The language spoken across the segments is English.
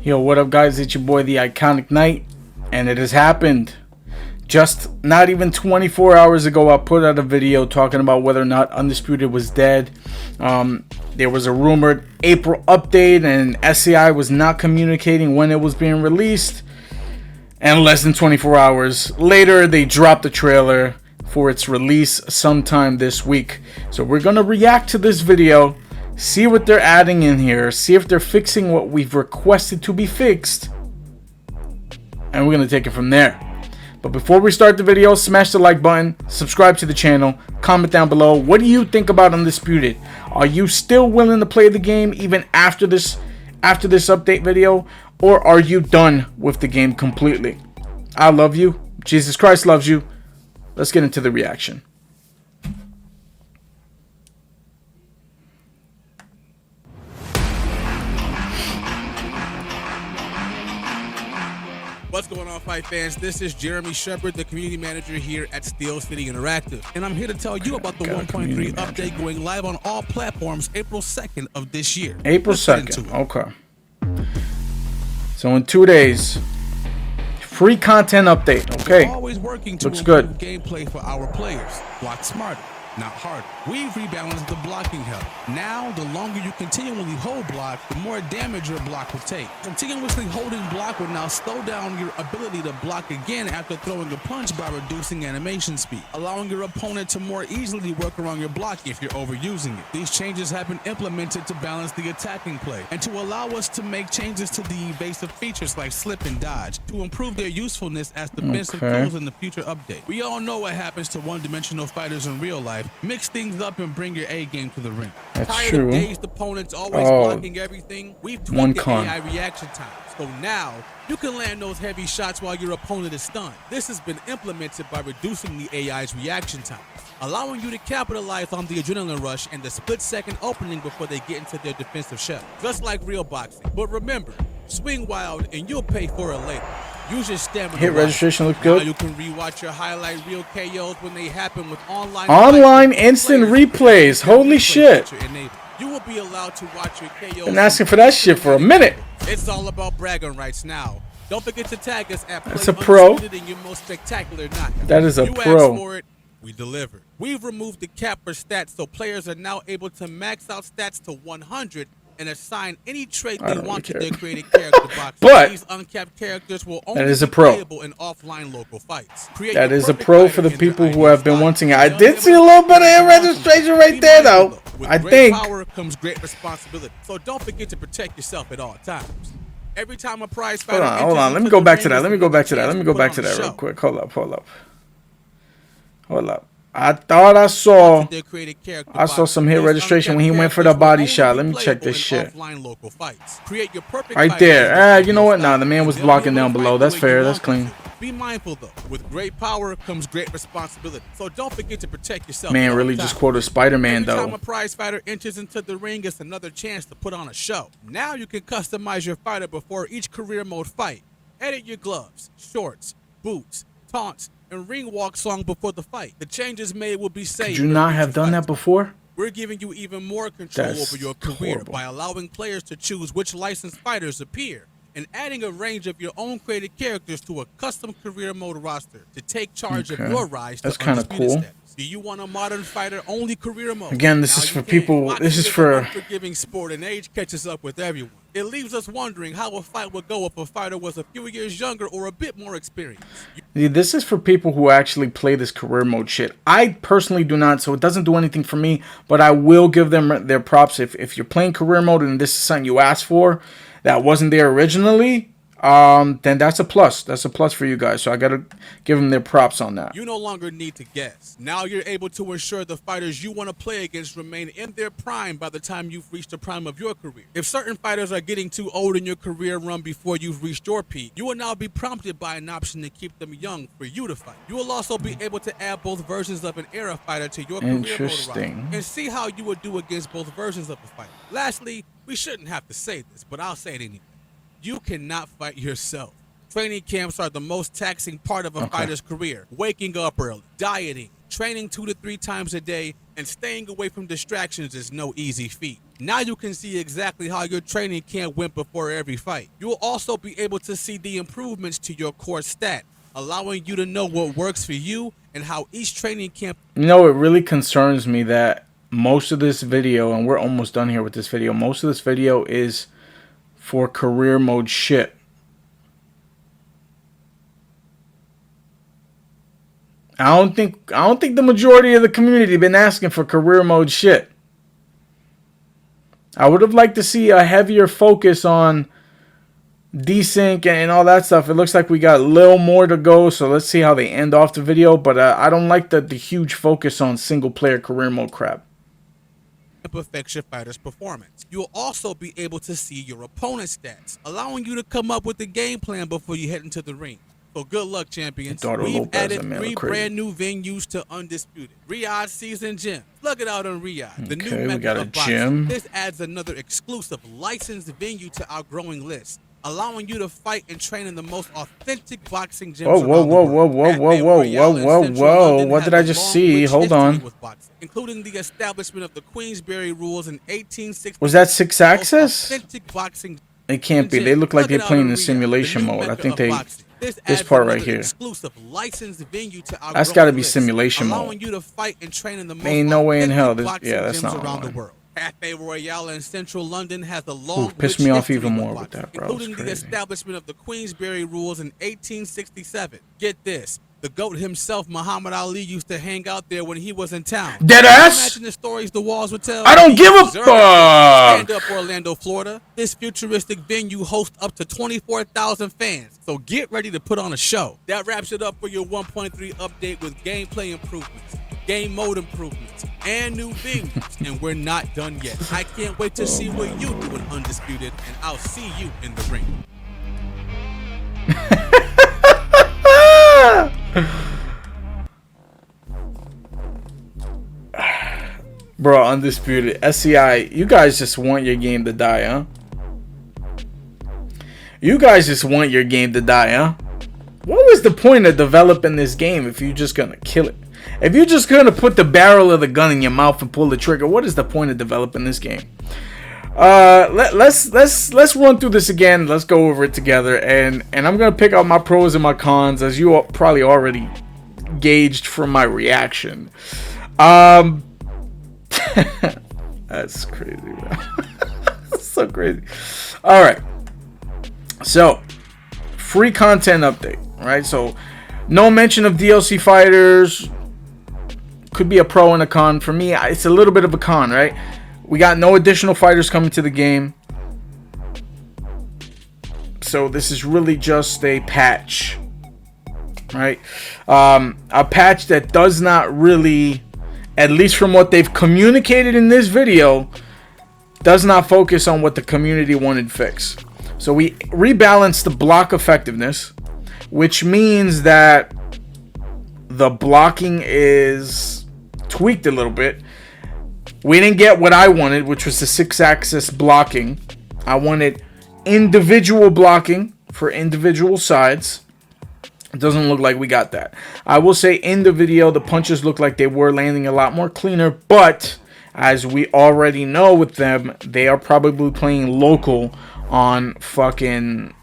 Yo, what up, guys? It's your boy, the Iconic Knight, and it has happened. Just not even 24 hours ago, I put out a video talking about whether or not Undisputed was dead. There was a rumored April update, and SCI was not communicating when it was being released. And less than 24 hours later, they dropped the trailer for its release sometime this week. So we're going to react to this video, see what they're adding in here, see if they're fixing what we've requested to be fixed, and we're going to take it from there. But before we start the video, smash the like button, subscribe to the channel, comment down below. What do you think about Undisputed? Are you still willing to play the game even after this update video, or are you done with the game completely? I love you. Jesus Christ loves you. Let's get into the reaction. What's going on, Fight fans? This is Jeremy Shepard, the community manager here at Steel City Interactive, and I'm here to tell you about the 1.3 update going live on all platforms April 2nd of this year. April 2nd, okay. So in 2 days, free content update, okay. We're always working to looks good. Gameplay for our players. Block smarter, not harder. We've rebalanced the blocking health. Now, the longer you continually hold block, the more damage your block will take. Continuously holding block will now slow down your ability to block again after throwing a punch by reducing animation speed, allowing your opponent to more easily work around your block if you're overusing it. These changes have been implemented to balance the attacking play and to allow us to make changes to the evasive features like slip and dodge to improve their usefulness as defensive tools in the future update. We all know what happens to one-dimensional fighters in real life. Mix things up and bring your A game to the ring. That's Tired true. of dazed opponents always blocking everything? We've tweaked the AI reaction time, so now you can land those heavy shots while your opponent is stunned. This has been implemented by reducing the AI's reaction time, allowing you to capitalize on the adrenaline rush and the split-second opening before they get into their defensive shell, just like real boxing. But remember, swing wild and you'll pay for it later. Use your stamina. Hit registration looks good. Now you can rewatch your highlight reel KOs when they happen with online instant replays. Holy shit. You will be allowed to watch your KOs. Been asking for that shit for a minute. It's all about bragging rights now. Don't forget to tag us at That's a pro. in your most spectacular knockout. That is a you pro. Asked for it, we delivered. We've removed the cap for stats, so players are now able to max out stats to 100 and assign any trait they want to their created character box. But these uncapped characters will only that is a be pro. playable in offline local fights. That is a pro for the people who have been wanting it. I did see a little bit of registration right there, though. I think. With great power comes great responsibility, so don't forget to protect yourself at all times. Every time a prize fighter hold on. Let me go back to that. Let me go back to that real quick. Hold up. I thought I saw some hit registration when he went for the body shot. Let me check this shit. Right there. You know what? Nah, the man was blocking down below. That's fair. That's clean. Be mindful though. With great power comes great responsibility. So don't forget to protect yourself. Man, really just quoted Spider-Man though. Every time a prize fighter enters into the ring, it's another chance to put on a show. Now you can customize your fighter before each career mode fight. Edit your gloves, shorts, boots, taunts, and ring walk song before the fight. The changes made will be safe. Could you not have done that before? We're giving you even more control over your career by allowing players to choose which licensed fighters appear and adding a range of your own created characters to a custom career mode roster to take charge of your rise to undisputed status. Do you want a modern fighter only career mode? Again, this is for people. This is for unforgiving sport, and age catches up with everyone. It leaves us wondering how a fight would go if a fighter was a few years younger or a bit more experienced. This is for people who actually play this career mode shit. I personally do not, so it doesn't do anything for me, but I will give them their props. If you're playing career mode and this is something you asked for that wasn't there originally, then that's a plus. That's a plus for you guys. So I gotta give them their props on that. You no longer need to guess. Now you're able to ensure the fighters you want to play against remain in their prime by the time you've reached the prime of your career. If certain fighters are getting too old in your career run before you've reached your peak, you will now be prompted by an option to keep them young for you to fight. You will also be able to add both versions of an era fighter to your career mode roster and see how you would do against both versions of the fighter. Lastly, we shouldn't have to say this, but I'll say it anyway. You cannot fight yourself. Training camps are the most taxing part of a fighter's career. Waking up early, dieting, training 2 to 3 times a day, and staying away from distractions is no easy feat. Now you can see exactly how your training camp went before every fight. You'll also be able to see the improvements to your core stat, allowing you to know what works for you and how each training camp... You know, it really concerns me that most of this video, and we're almost done here with this video, most of this video is for career mode shit. I don't think the majority of the community been asking for career mode shit. I would have liked to see a heavier focus on desync and all that stuff. It looks like we got a little more to go, so let's see how they end off the video. But I don't like the huge focus on single player career mode crap. Affects your fighter's performance. You'll also be able to see your opponent's stats, allowing you to come up with a game plan before you head into the ring. So good luck, champions. We've added 3 brand new venues to Undisputed. Riyadh Season Gym. Plug it out on Riyadh. The new method of boxing. This adds another exclusive licensed venue to our growing list, allowing you to fight and train in the most authentic boxing gyms around the world. Whoa. What did I just see? Hold on. Including the establishment of the Queensberry rules in 1860. Was that 6-axis? Authentic boxing. It can't be. They look like they're playing in simulation mode. I think they... This part right here. That's got to be simulation mode. Ain't no way in hell. Yeah, that's not online. Cafe Royale in central London has a long pissed me off even more with that, bro. Including the establishment of the Queensberry rules in 1867. Get this. The GOAT himself, Muhammad Ali, used to hang out there when he was in town. Deadass? Imagine the stories the walls would tell. I don't give a fuck. Stand up, Orlando, Florida. This futuristic venue hosts up to 24,000 fans. So get ready to put on a show. That wraps it up for your 1.3 update with gameplay improvements, game mode improvements, and new venues. And we're not done yet. I can't wait to see what you do in Undisputed, and I'll see you in the ring. Bro, Undisputed, SCI, you guys just want your game to die, huh? You guys just want your game to die, huh? What was the point of developing this game if you're just gonna kill it? If you're just gonna put the barrel of the gun in your mouth and pull the trigger, what is the point of developing this game? Let's run through this again. Let's go over it together, and I'm gonna pick out my pros and my cons, as you probably already gauged from my reaction. That's crazy, man. That's so crazy. All right, so free content update, right? So no mention of DLC fighters. Could be a pro and a con. For me, it's a little bit of a con, right? We got no additional fighters coming to the game, so this is really just a patch, right? A patch that does not really, at least from what they've communicated in this video, does not focus on what the community wanted fixed. So we rebalanced the block effectiveness, which means that the blocking is tweaked a little bit. We didn't get what I wanted, which was the 6-axis blocking. I wanted individual blocking for individual sides. It doesn't look like we got that. I will say in the video, the punches look like they were landing a lot more cleaner, but as we already know with them, they are probably playing local on fucking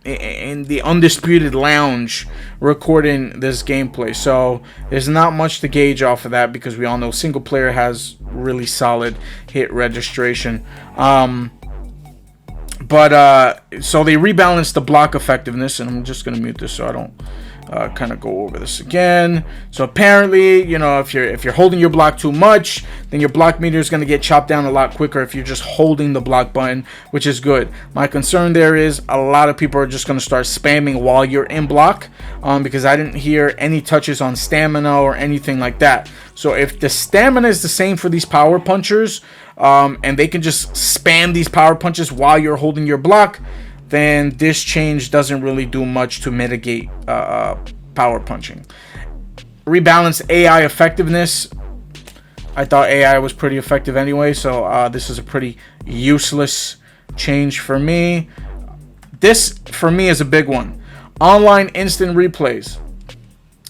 in the Undisputed Lounge recording this gameplay. So there's not much to gauge off of that, because we all know single player has really solid hit registration. So they rebalanced the block effectiveness, and I'm just gonna mute this so I don't kind of go over this again. So apparently, you know, if you're holding your block too much, then your block meter is going to get chopped down a lot quicker if you're just holding the block button, which is good. My concern there is a lot of people are just going to start spamming while you're in block, because I didn't hear any touches on stamina or anything like that. So if the stamina is the same for these power punchers, and they can just spam these power punches while you're holding your block, then this change doesn't really do much to mitigate power punching. Rebalance AI effectiveness. I thought AI was pretty effective anyway, so this is a pretty useless change for me. This, for me, is a big one. Online instant replays.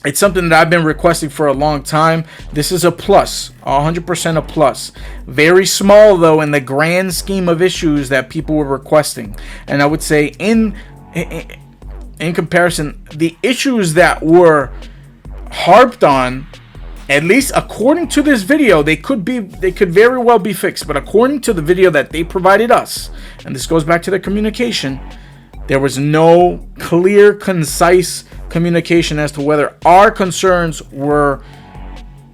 It's something that I've been requesting for a long time. This is a plus, 100% a plus. Very small though in the grand scheme of issues that people were requesting. And I would say in comparison, the issues that were harped on, at least according to this video, they could very well be fixed. But according to the video that they provided us, and this goes back to the communication, there was no clear, concise communication as to whether our concerns were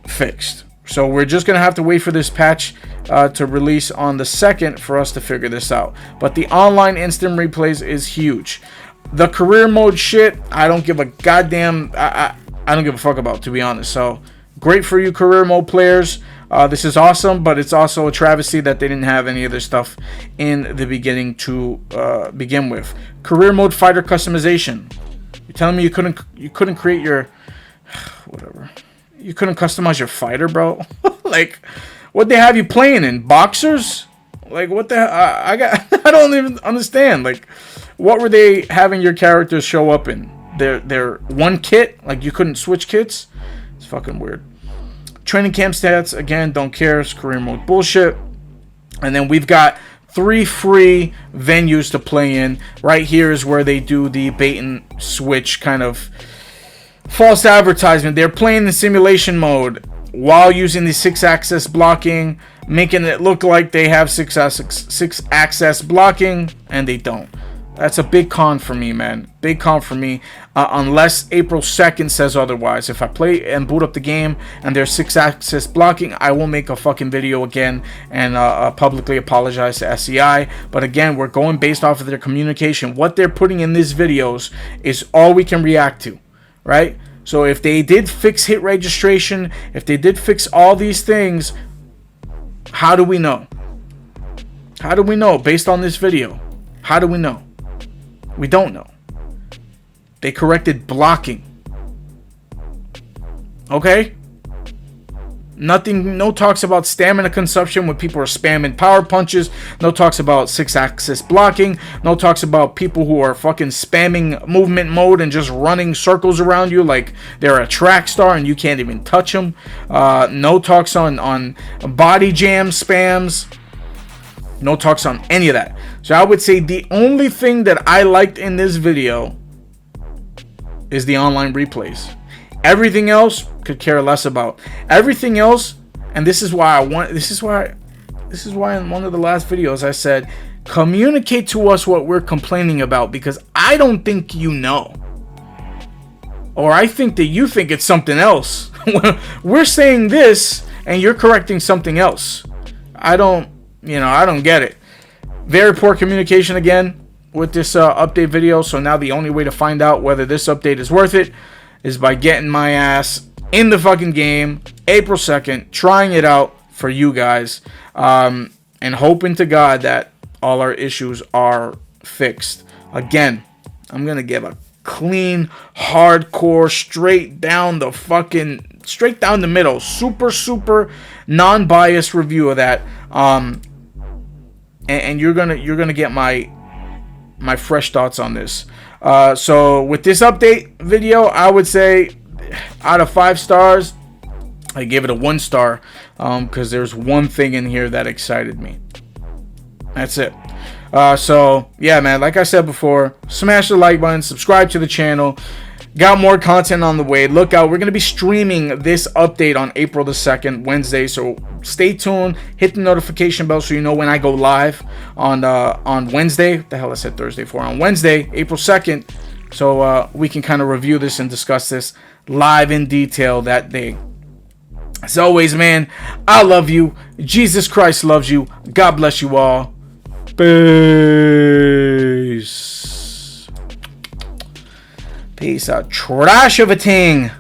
fixed. So we're just going to have to wait for this patch to release on the 2nd for us to figure this out. But the online instant replays is huge. The career mode shit, I don't give a goddamn... I don't give a fuck about, to be honest. So great for you career mode players. This is awesome, but it's also a travesty that they didn't have any of this stuff in the beginning to begin with. Career mode fighter customization. You're telling me you couldn't create your whatever. You couldn't customize your fighter, bro? Like, what they have you playing in? Boxers? Like, what the I don't even understand. Like, what were they having your characters show up in? Their one kit? Like, you couldn't switch kits? It's fucking weird. Training camp stats, again, don't care. It's career mode bullshit. And then we've got 3 free venues to play in. Right here is where they do the bait and switch kind of false advertisement. They're playing in simulation mode while using the 6-axis blocking, making it look like they have 6-axis blocking, and they don't. That's a big con for me, man. Big con for me. Unless April 2nd says otherwise. If I play and boot up the game and there's 6-axis blocking, I will make a fucking video again and publicly apologize to SEI. But again, we're going based off of their communication. What they're putting in these videos is all we can react to, right? So if they did fix hit registration, if they did fix all these things, how do we know? How do we know based on this video? How do we know? We don't know. They corrected blocking. Okay? Nothing, no talks about stamina consumption when people are spamming power punches. No talks about 6-axis blocking. No talks about people who are fucking spamming movement mode and just running circles around you like they're a track star and you can't even touch them. No talks on body jam spams. No talks on any of that. So I would say the only thing that I liked in this video is the online replays. Everything else could care less about. Everything else, and this is why in one of the last videos I said, communicate to us what we're complaining about, because I don't think you know. Or I think that you think it's something else. We're saying this and you're correcting something else. I don't get it. Very poor communication again with this update video. So now the only way to find out whether this update is worth it is by getting my ass in the fucking game April 2nd, trying it out for you guys, and hoping to God that all our issues are fixed. Again, I'm going to give a clean, hardcore, straight down the middle, super non-biased review of that. And you're gonna get my fresh thoughts on this. So with this update video, I would say out of 5 stars, I gave it a 1 star, because there's one thing in here that excited me. That's it. So yeah, man, like I said before, smash the like button, subscribe to the channel. Got more content on the way. Look out. We're going to be streaming this update on April the 2nd, Wednesday. So stay tuned. Hit the notification bell so you know when I go live on Wednesday. What the hell I said Thursday for? On Wednesday, April 2nd. So we can kind of review this and discuss this live in detail that day. As always, man, I love you. Jesus Christ loves you. God bless you all. Peace. Peace out. Trash of a ting.